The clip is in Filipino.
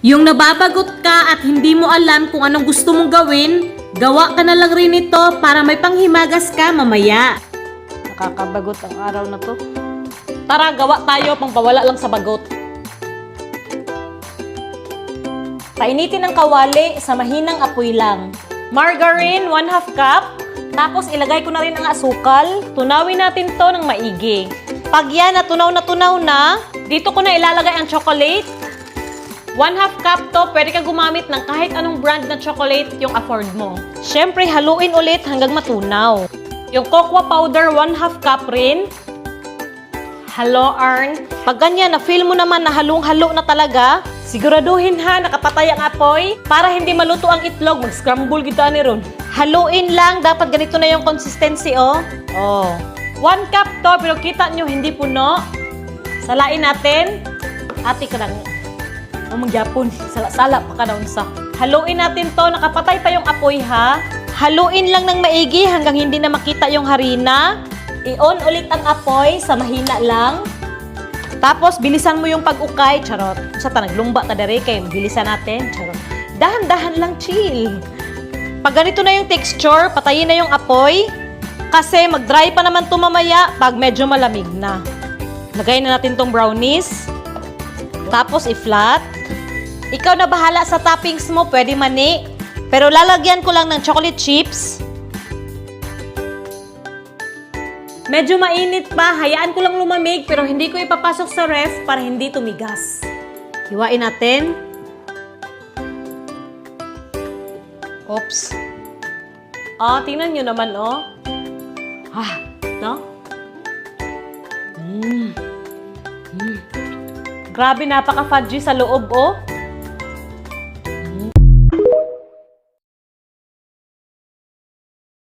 Yung nababagot ka at hindi mo alam kung anong gusto mong gawin, gawa ka na lang rin ito para may panghimagas ka mamaya. Nakakabagot ang araw na to. Tara, gawa tayo pang pawala lang sa bagot. Painitin ang kawali sa mahinang apoy lang. Margarine, 1/2 cup. Tapos ilagay ko na rin ang asukal. Tunawin natin to ng maigi. Pag yan natunaw na, dito ko na ilalagay ang chocolate. 1/2 cup to, pwede ka gumamit ng kahit anong brand na chocolate yung afford mo. Siyempre, haluin ulit hanggang matunaw. Yung cocoa powder, 1/2 cup rin. Halo, Arn. Pag ganyan, na-feel mo naman na halong-halo na talaga, siguraduhin ha, nakapatay ang apoy para hindi maluto ang itlog. Mag-scramble kita ni Ron. Haluin lang, dapat ganito na yung consistency, oh. Oh. 1 cup to, pero kita nyo, hindi puno. Salain natin. Ate ka lang. O magyapon, sala-sala pa ka na unsa. Haluin natin to, nakapatay pa yung apoy ha. Haluin lang ng maigi hanggang hindi na makita yung harina. I-on ulit ang apoy sa mahina lang. Tapos, bilisan mo yung pag-ukay. Charot. Sa naglumba ta dere kay bilisan natin. Charot. Dahan-dahan lang, chill. Pag ganito na yung texture, patayin na yung apoy. Kasi mag-dry pa naman ito mamaya pag medyo malamig na. Lagay na natin tong brownies. Tapos, i-flat. Ikaw na bahala sa toppings mo. Pwede mani. Pero lalagyan ko lang ng chocolate chips. Medyo mainit pa, hayaan ko lang lumamig pero hindi ko ipapasok sa ref para hindi tumigas. Hiwain natin. Oops. Tingnan nyo naman, oh. No? Grabe, napaka-fudgy sa loob, oh.